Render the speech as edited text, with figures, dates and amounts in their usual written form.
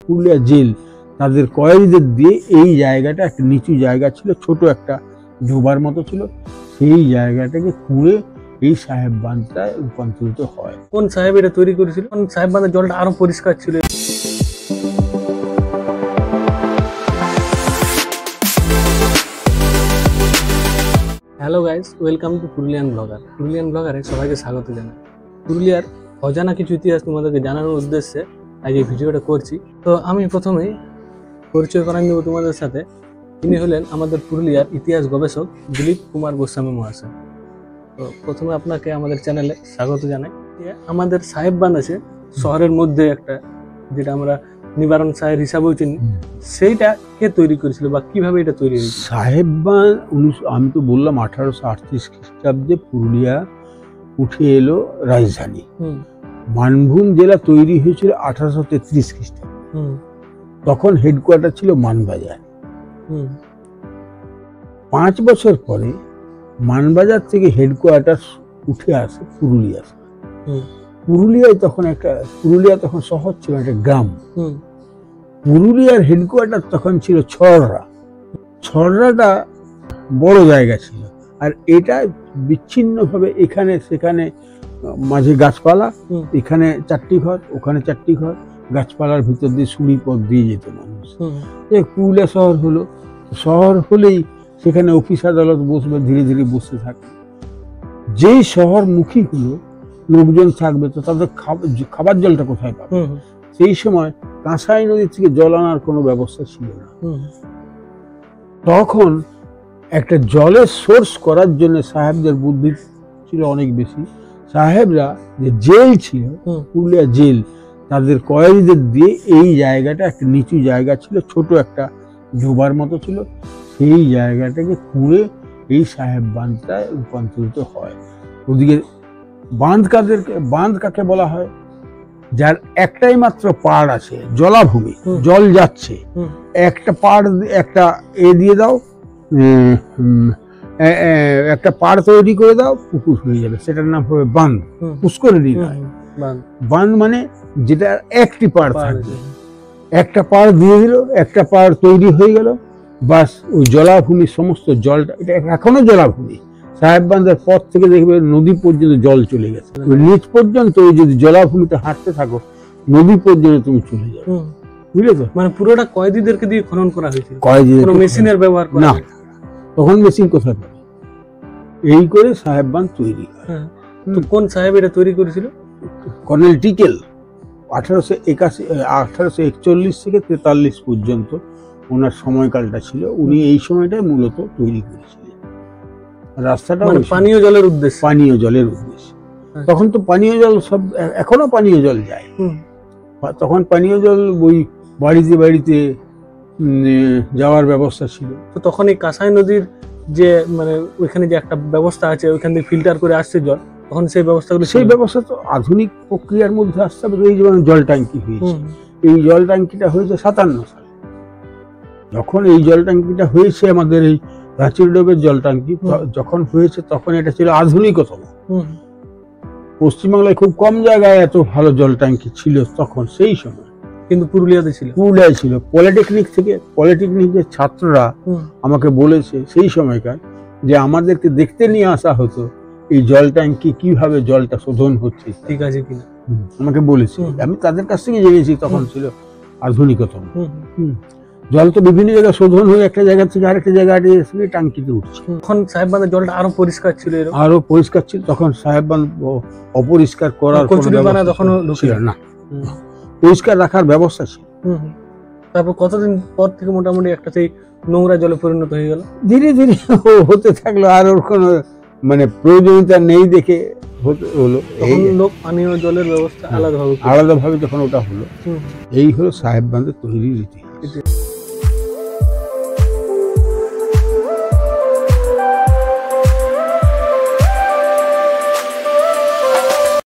Purulia jail তাদের কয়েদিদের দিয়ে এই জায়গাটা একটা নিচু জায়গা ছিল, ছোট একটা ডোবার মতো ছিল, সেই জায়গাটাকে খুঁড়ে এই সাহেব বাঁধটা রূপান্তরিত হয়। কোন সাহেব এটা তৈরি করেছিল? কোন সাহেব বাঁধের জলটা আরো পরিষ্কার ছিল? Hello guys, welcome to Purulian vlogger. Purulian ব্লগারে সবাইকে স্বাগত জানাই। পুরুলিয়ার অজানা কিছু ইতিহাস তোমাদেরকে জানানোর উদ্দেশ্যে আজ এই ভিডিওটা করছি। তো আমি প্রথমেই পরিচয় করাই দেবো তোমাদের সাথে। তিনি হলেন আমাদের পুরুলিয়ার ইতিহাস গবেষক দিলীপ কুমার গোস্বামী মহাশয়। তো প্রথমে আপনাকে আমাদের চ্যানেলে স্বাগত জানাই। আমাদের সাহেব বাঁধ আছে শহরের মধ্যে একটা, যেটা আমরা নিবারণ সাহেব হিসাবেও চিনি, সেইটা কে তৈরি করেছিল বা কিভাবে এটা তৈরি হয়েছিল? সাহেব বাঁধ আমি তো বললাম 1838 খ্রিস্টাব্দে পুরুলিয়া উঠে এলো রাজধানী। মানভূম জেলা তৈরি হয়েছিল 1833 খ্রিস্টাব্দে। তখন হেডকোয়ার্টার ছিল মানবাজার। 5 বছর পরে মানবাজার থেকে হেডকোয়ার্টার উঠে আসে পুরুলিয়া। পুরুলিয়া তখন শহর ছিল, একটা গ্রাম। পুরুলিয়ার হেডকোয়ার্টার তখন ছিল ছড়রা। ছড়রাটা বড় জায়গা ছিল, আর এটা বিচ্ছিন্নভাবে এখানে সেখানে মাঝে গাছপালা, এখানে 4টি ঘর, ওখানে 4টি ঘর, গাছপালার ভিতর দিয়ে সুড়ি পথ দিয়ে যেত মানুষ। পুরুলিয়া শহর হলেই সেখানে অফিস আদালত বসবে, ধীরে ধীরে বসতে থাকবে। যেই শহরমুখী হলো লোকজন থাকবে, তো তাদের খাবার জলটা কোথায় পাবে? সেই সময় কাঁসাই নদী থেকে জল আনার কোনো ব্যবস্থা ছিল না। তখন একটা জলের সোর্স করার জন্য সাহেবদের বুদ্ধি ছিল অনেক বেশি। সাহেবরা যে জেল ছিল, পুরুলিয়া জেল, তাদের কয়েদিদের দিয়ে এই জায়গাটা একটা নিচু জায়গা ছিল, ছোট একটা ডোবার মতো ছিল, সেই জায়গাটাকে খুঁড়ে এই সাহেব বাঁধটা রূপান্তরিত হয়। ওদিকে বাঁধ কাকে বলা হয়? যার একটাই মাত্র পাড় আছে, জলাভূমি, জল যাচ্ছে, একটা পাড়, একটা দিয়ে দাও, একটা পাড় তৈরি করে দাও, পুকুর হয়ে যাবে, সেটার নাম হবে বাঁধ। পুষ্করিণী নয়, বাঁধ মানে যেটা একটি পাড় থাকবে, একটা পাড় দিয়ে দিল, একটা পাড় তৈরি হয়ে গেল, বাস ওই জলাভূমির সমস্ত জলটা, এটা এখনো জলাভূমি। সাহেব বাঁধের পর থেকে দেখবে নদী পর্যন্ত জল চলে গেছে, নিচ পর্যন্ত। ওই যদি জলাভূমিতে হাঁটতে থাকো, নদী পর্যন্ত তুমি চলে যাবে, বুঝলে তো? মানে পুরোটা কয়েদিদেরকে দিয়ে খনন করা হয়েছে, কয়েদিদের মেশিনের ব্যবহার না। তখন মেশিন কোথায় পাবে? এই করে সাহেব বাঁধ তৈরি হয়। তো কোন সাহেব এটা তৈরি করেছিল? কর্নেল টিকেল 1841 থেকে 43 পর্যন্ত ওনার সময়কালটা ছিল। উনি এই সময়টাই মূলত তৈরি করেছিলেন রাস্তাটা, পানীয় জলের উদ্দেশ্যে। তখন তো পানীয় জল সব, এখনো পানীয় জল যায়। তখন পানীয় জল ওই বাড়িতে বাড়িতে যাওয়ার ব্যবস্থা ছিল। তো তখন এই কাঁসাই নদীর যে মানে ওইখানে যে একটা ব্যবস্থা আছে, ওইখান থেকে ফিল্টার করে আসছে জল, তখন সেই ব্যবস্থা তো আধুনিক প্রক্রিয়ার মধ্যে আসতে হবে। এই যেমন জল ট্যাঙ্কি হয়েছে, এই জল ট্যাঙ্কিটা হয়েছে 57 সালে। যখন এই জল ট্যাঙ্কিটা হয়েছে, আমাদের এই রাঁচির ডোবের জল ট্যাঙ্কি যখন হয়েছে, তখন এটা ছিল আধুনিকতম। পশ্চিমবাংলায় খুব কম জায়গায় এত ভালো জল ট্যাঙ্কি ছিল তখন, সেই সময়। কিন্তু পুরুলিয়ায় ছিল। পলিটেকনিকের ছাত্ররা আমাকে বলেছে সেই সময়কার, যে আমাদেরকে দেখতে নিয়ে আসা হতো এই জল ট্যাঙ্কি কিভাবে জলটা শোধন হচ্ছে, ঠিক আছে কিনা, আমাকে বলেছে। আমি তাদের কাছ থেকে জেনেছি তখন ছিল আধুনিকতম। জল তো বিভিন্ন জায়গায় শোধন হয়ে একটা জায়গা থেকে আরেকটা জায়গায় ট্যাঙ্কিতে উঠছে। তখন সাহেব বাঁধের জলটা আরো পরিষ্কার ছিল। তখন সাহেব বাঁধ অপরিষ্কার করার ছিল না, পরিষ্কার রাখার ব্যবস্থা ছিল। তারপর কতদিন পর থেকে মোটামুটি একটা সেই নোংরা জলে পরিণত হয়ে গেল? ধীরে ধীরে হতে থাকলো, আর ওর কোনো মানে প্রয়োজনীয়তা নেই দেখে হলো। লোক পানীয় জলের ব্যবস্থা আলাদাভাবে যখন ওটা হলো, এই হলো সাহেব বাঁধের তৈরির রীতি।